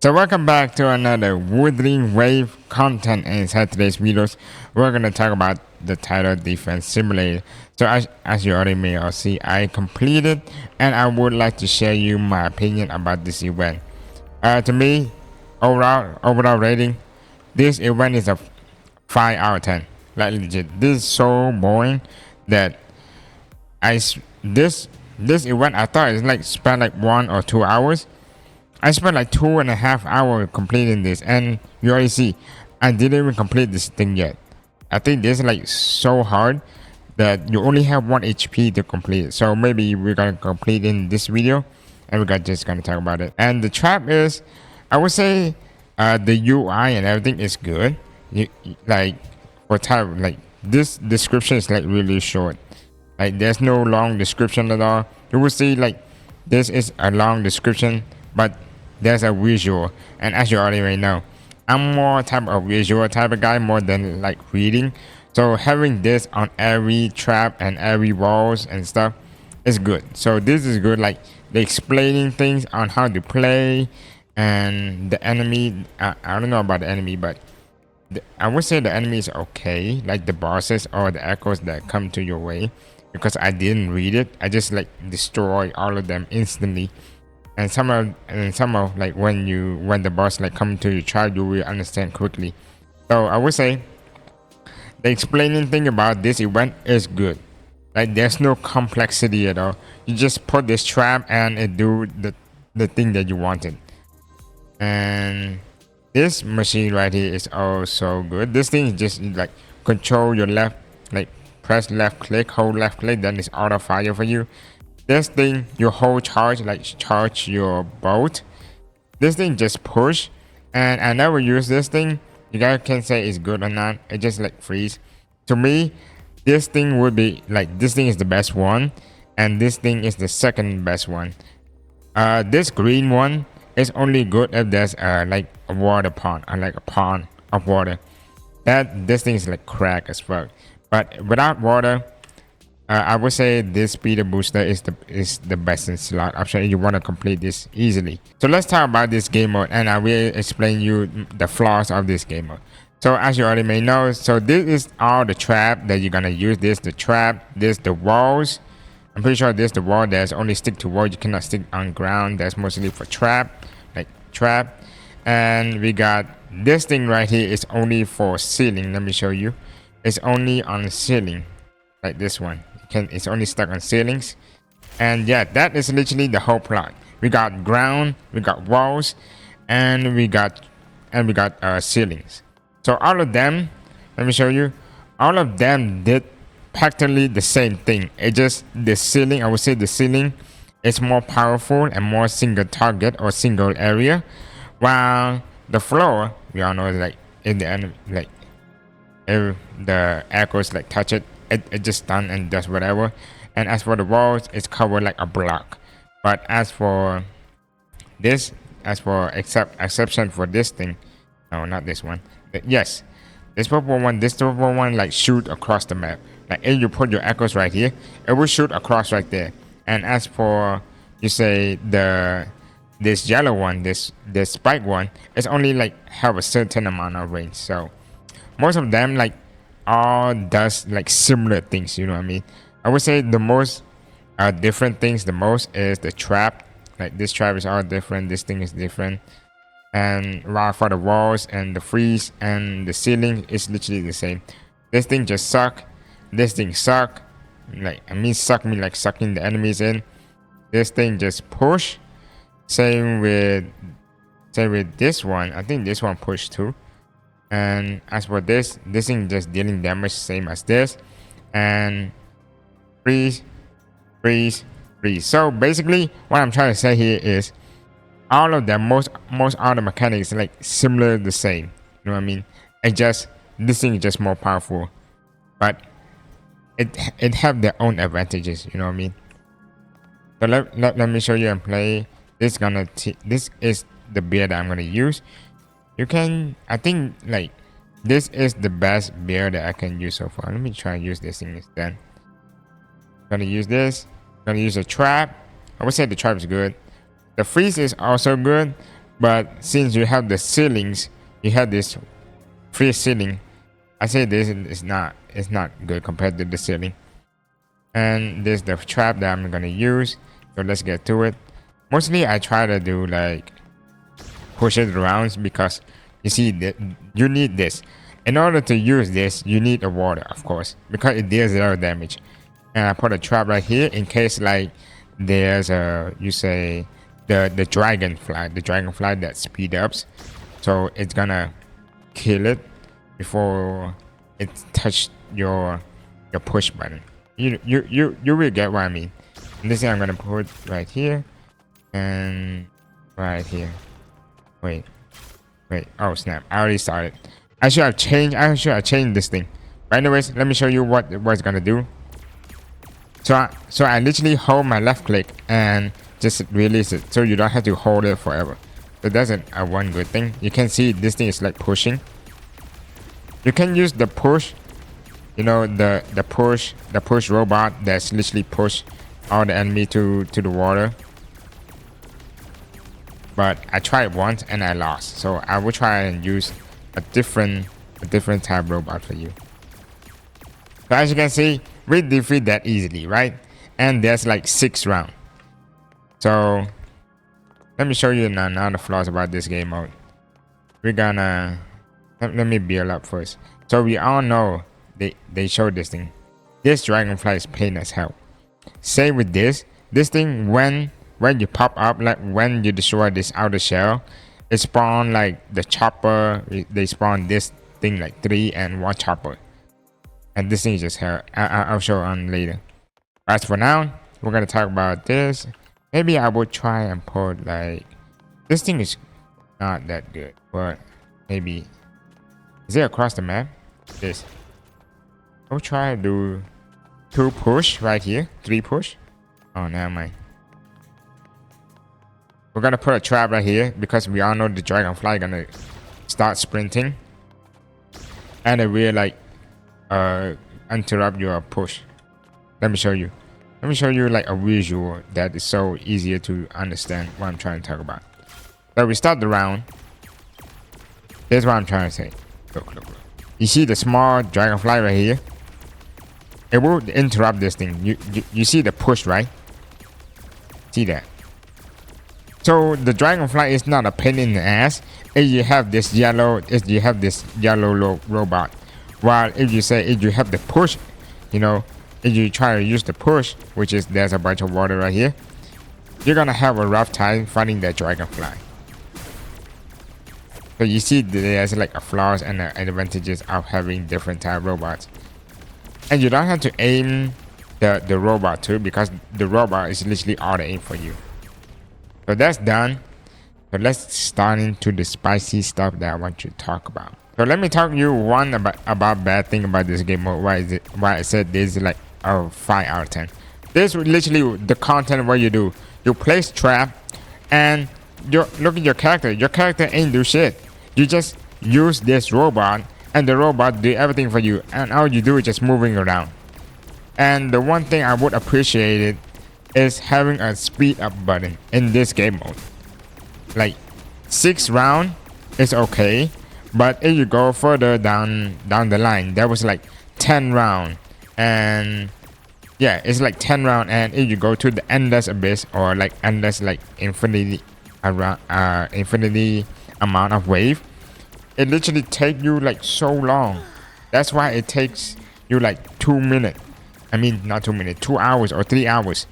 So welcome back to another Wuthering Wave content, and inside today's videos we're going to talk about the Tidal Defense Simulator. So as you already may all see, I completed and I would like to share you my opinion about this event. To me, overall rating, this event is a 5 out of 10. Like legit, this is so boring that this event I thought it's like spent like 1 or 2 hours. I spent like 2.5 hours completing this, and you already see I didn't even complete this thing yet. I think this is like so hard that you only have 1 HP to complete it. So maybe we're gonna complete in this video, and we're just gonna talk about it. And the trap is, I would say, the UI and everything is good. Like for type, like this description is like really short. Like there's no long description at all. You will see like this is a long description, but there's a visual, and as you already know, I'm more type of visual type of guy more than like reading. So having this on every trap and every walls and stuff is good. So this is good, like the explaining things on how to play, and the enemy. I don't know about the enemy, but I would say the enemy is okay, like the bosses or the echoes that come to your way, because I didn't read it. I just like destroy all of them instantly. And some of like when the boss like come to your child, you will understand quickly. So I would say the explaining thing about this event is good. Like there's no complexity at all. You just put this trap and it do the thing that you wanted. And this machine right here is also good. This thing is just like control your left, like press left click, hold left click, then it's auto fire for you. This thing, you hold charge, like charge your bolt. This thing just push, and I never use this thing. You guys can say it's good or not. It just like freeze. To me, this thing would be like, this thing is the best one, and this thing is the second best one. This green one is only good if there's like a water pond, or like a pond of water. This thing is like crack as fuck. But without water, I would say this speeder booster is the best in slot option if you want to complete this easily. So let's talk about this game mode, and I will explain you the flaws of this game mode. So as you already may know, so this is all the trap that you're gonna use. This the trap, this the walls. I'm pretty sure this the wall that's only stick to wall. You cannot stick on ground. That's mostly for trap, like trap. And we got this thing right here is only for ceiling. Let me show you. It's only on the ceiling, like this one. It's only stuck on ceilings. And yeah, that is literally the whole plot. We got ground, we got walls, and we got ceilings. So all of them, let me show you, all of them did practically the same thing. It just the ceiling, I would say the ceiling is more powerful and more single target or single area, while the floor, we all know, like in the end, like if the echoes like touch it, it just stun and does whatever. And as for the walls, it's covered like a block. But as for this, exception for this thing, no, not this one. Yes, this purple one like shoot across the map. Like if you put your echoes right here, it will shoot across right there. And as for, you say, this yellow one, this spike one, it's only like have a certain amount of range. So most of them like all does like similar things, you know what I mean. I would say the most different things the most is the trap. Like this trap is all different, this thing is different. And while for the walls and the freeze and the ceiling is literally the same. This thing just suck, this thing suck, like I mean suck me like sucking the enemies in. This thing just push. Same with this one. I think this one push too. And as for this thing just dealing damage same as this. And freeze, freeze, freeze. So basically what I'm trying to say here is all of them, most all the mechanics like similar, the same, you know what I mean. It just, this thing is just more powerful, but it have their own advantages, you know what I mean. So let me show you and play. This is the build that I'm gonna use. You can, I think like this is the best build that I can use so far. Let me try and use this thing instead. Gonna use this. Gonna use a trap. I would say the trap is good. The freeze is also good, But since you have the ceilings, you have this free ceiling. I say this is not, it's not good compared to the ceiling. And this is the trap that I'm gonna use. So let's get to it. Mostly I try to do like push it around because you see that you need this. In order to use this, you need a water, of course, because it deals 0 damage. And I put a trap right here in case like there's a, you say the dragonfly that speed ups, so it's gonna kill it before it touch your push button. You will get what I mean. And this thing I'm gonna put right here and right here. Wait. Oh snap! I already started. I should have changed this thing. But anyways, let me show you what it's gonna do. So I literally hold my left click and just release it, so you don't have to hold it forever. So that's a one good thing. You can see this thing is like pushing. You can use the push, you know, the push robot that's literally push all the enemy to the water. But I tried once and I lost, so I will try and use a different type robot for you. So as you can see, we defeat that easily, right? And there's like 6 rounds. So let me show you now the flaws about this game mode. We're gonna let me build up first. So we all know they showed this thing. This dragonfly is pain as hell. Same with this thing, when you pop up, like when you destroy this outer shell, it spawn like the chopper. They spawn this thing like 3 and 1 chopper. And this thing is just hell. I'll show on later. As for now, we're gonna talk about this. Maybe I will try and put like, this thing is not that good, but maybe, is it across the map? This. I'll try to do 2 push right here, 3 push. Oh, never mind. We're gonna put a trap right here because we all know the dragonfly gonna start sprinting, and it will like interrupt your push. Let me show you. Let me show you like a visual that is so easier to understand what I'm trying to talk about. So we start the round. Here's what I'm trying to say. Look. You see the small dragonfly right here? It will interrupt this thing. You see the push, right? See that? So the dragonfly is not a pain in the ass if you have this yellow robot. While if you have the push, you know, if you try to use the push, which is there's a bunch of water right here, you're gonna have a rough time fighting that dragonfly. So you see there's like a flaws and the advantages of having different type of robots. And you don't have to aim the robot too, because the robot is literally auto aim for you. So that's done. So let's start into the spicy stuff that I want to talk about. So let me talk to you one about bad thing about this game mode. Why I said this is like a 5 out of 10. This is literally the content. What you do, you place trap, and you look at your character. Your character ain't do shit. You just use this robot, and the robot do everything for you, and all you do is just moving around. And the one thing I would appreciate it is having a speed up button in this game mode. Like 6 round is okay, but if you go further down the line, there was like 10 round, and yeah, it's like 10 round. And if you go to the endless abyss, or like endless like infinity around infinity amount of wave, it literally take you like so long. That's why it takes you like 2 minutes. I mean, not 2 minutes, 2 hours or 3 hours.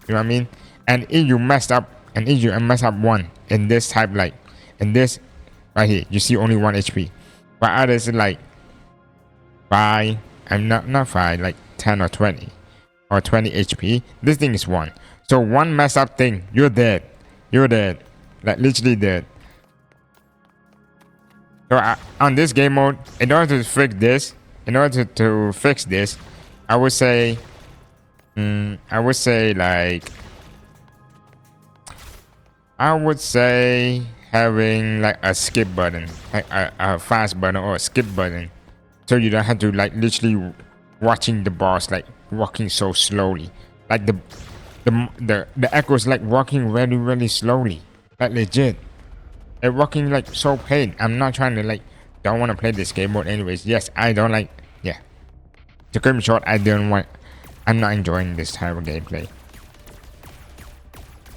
You know what I mean? And if you messed up, and if you mess up one in this type, like in this right here, you see only 1 HP. But others like 5, I'm not 5, like 10 or 20 HP. This thing is 1. So one mess up thing, you're dead. You're dead. Like literally dead. So on this game mode, in order to fix this, I would say having like a skip button, like a fast button or a skip button, so you don't have to like literally watching the boss like walking so slowly. Like the echo is like walking very slowly, like legit. It working like so pain. I'm not trying to like don't want to play this game mode anyways. Yes, I don't like. Yeah, to cut me short, I don't want. I'm not enjoying this type of gameplay.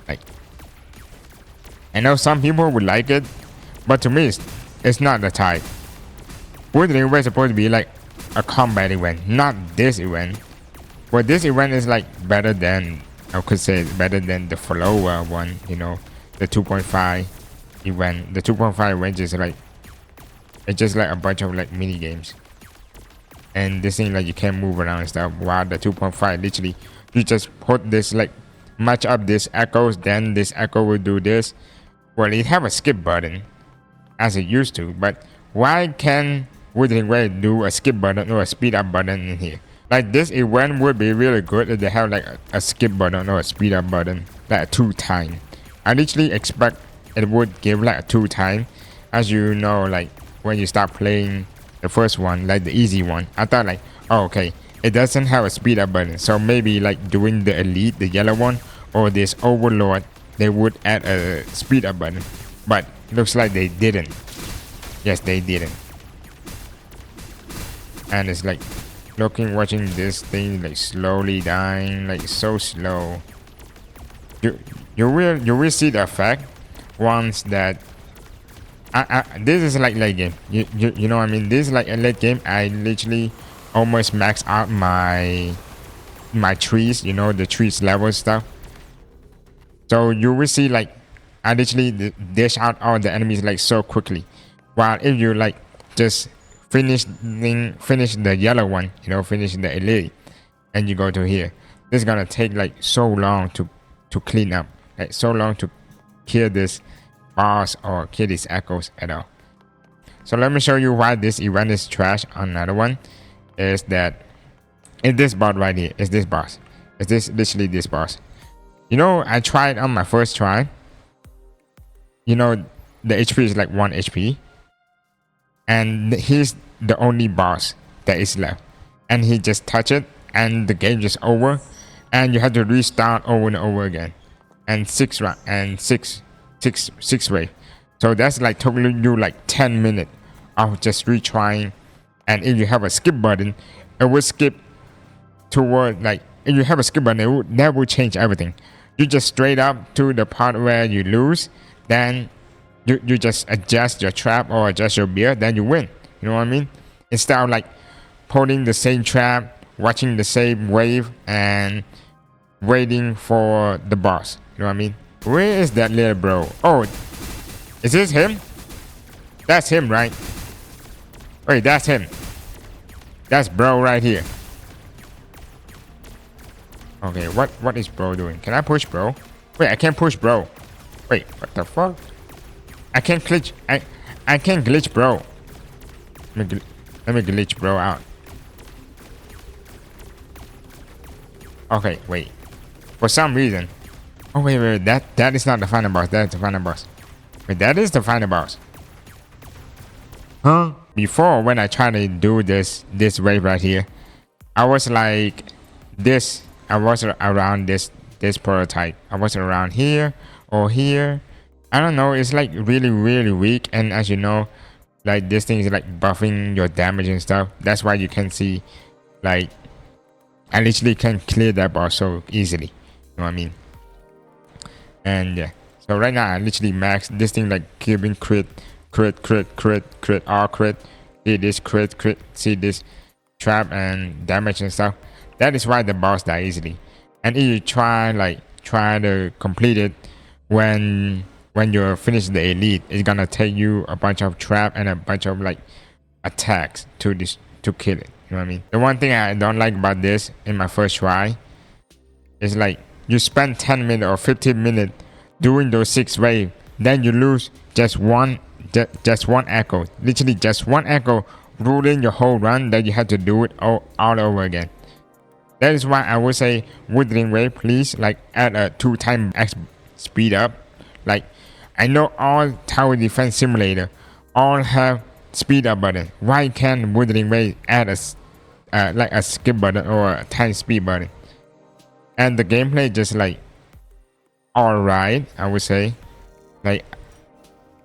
Like, I know some people would like it, but to me, it's not the type. Wuthering Waves supposed to be like a combat event, not this event. But this event is like better than, I could say, better than the follower one. You know, the 2.5 event. The 2.5 event is like, it's just like a bunch of like mini games. And this thing like you can't move around and stuff. While the 2.5 literally, you just put this like match up this echoes, then this echo will do this. Well, it have a skip button as it used to, but why can Wuthering Waves do a skip button or a speed up button in here? Like this event would be really good if they have like a skip button or a speed up button, like a 2 time. I literally expect it would give like a 2 time. As you know, like when you start playing the first one, like the easy one, I thought like, oh okay, it doesn't have a speed up button, so maybe like doing the elite, the yellow one, or this overlord, they would add a speed up button, but looks like they didn't. Yes, they didn't. And it's like watching this thing like slowly dying, like so slow. You will see the effect once that this is like late game. You know what I mean? This is like a late game. I literally almost max out my trees, you know, the trees level stuff. So you will see like I literally dish out all the enemies like so quickly. While if you like just finish the yellow one, you know, finish the elite, and you go to here, this is gonna take like so long to clean up, like so long to kill this boss or kill these echoes at all. So let me show you why this event is trash. Another one is that it's this boss right here. It's this boss. It's this literally this boss. You know, I tried on my first try. You know, the HP is like 1 HP. And he's the only boss that is left. And he just touch it and the game just over. And you have to restart over and over again. And six wave. So that's like totally you like 10 minutes of just retrying. And if you have a skip button, it will skip toward like if you have a skip button, that will change everything. You just straight up to the part where you lose, then you just adjust your trap or adjust your beer, then you win. You know what I mean? Instead of like pulling the same trap, watching the same wave, and waiting for the boss. You know what I mean? Where is that little bro? Oh, is this him? That's him, right? Wait, that's him. That's bro right here. Okay, what is bro doing? Can I push bro? Wait, I can't push bro. Wait, what the fuck? I can't glitch. I can't glitch bro. Let me glitch bro out. Okay, wait. For some reason. Oh wait, that is not the final boss. That's the final boss. Wait, that is the final boss. Huh? Before when I tried to do this wave right here, I was like this. I was around this prototype. I was around here or here. I don't know. It's like really weak, and as you know, like this thing is like buffing your damage and stuff. That's why you can see, like, I literally can clear that boss so easily. You know what I mean? And yeah. So right now I literally max this thing like giving crit, all crit. See this crit, see this trap and damage and stuff. That is why the boss die easily. And if you try to complete it when you're finished the elite, it's gonna take you a bunch of trap and a bunch of like attacks to kill it. You know what I mean? The one thing I don't like about this in my first try is like you spend 10 minutes or 15 minutes doing those 6 waves, then you lose just one echo, literally just one echo, ruling your whole run. That you have to do it all over again. That is why I would say Wuthering Waves, please like add a 2x speed up. Like I know all Tidal Defense Simulator all have speed up button. Why can't Wuthering Waves add a like a skip button or a time speed button? And the gameplay just like alright, I would say. Like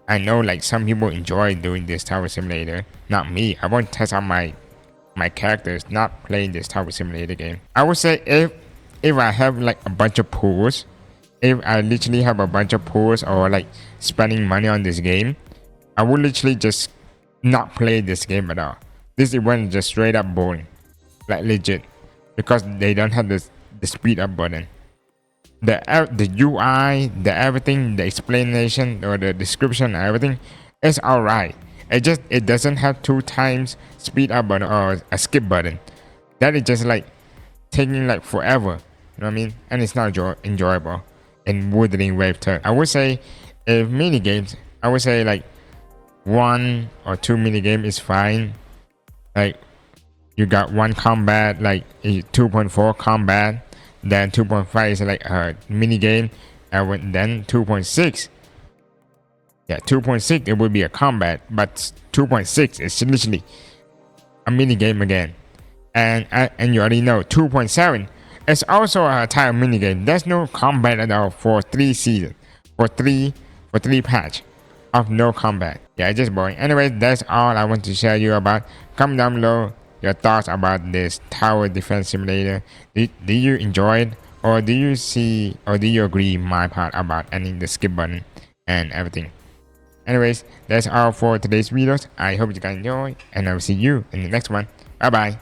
I know like some people enjoy doing this tower simulator. Not me. I want to test out my characters, not playing this tower simulator game. I would say if I have like a bunch of pools, if I literally have a bunch of pools or like spending money on this game, I would literally just not play this game at all. This one is just straight up boring, like legit, because they don't have the speed up button. The UI, the everything, the explanation or the description, everything is alright. It doesn't have 2 times speed up button or a skip button. That is just like taking like forever. You know what I mean? And it's not enjoyable. In Wuthering Waves 3, I would say if mini games, I would say like 1 or 2 mini game is fine. Like you got 1 combat, like 2.4 combat. Then 2.5 is like a mini game, and then 2.6. Yeah, 2.6 it would be a combat, but 2.6 is literally a mini game again. And you already know 2.7 is also a type of mini game. There's no combat at all for 3 seasons, for three patch of no combat. Yeah, it's just boring. Anyway, that's all I want to share you about. Comment down below your thoughts about this tower defense simulator. Do you enjoy it, or do you see, or do you agree my part about ending the skip button and everything? Anyways, that's all for today's videos. I hope you guys enjoy, and I will see you in the next one. Bye bye.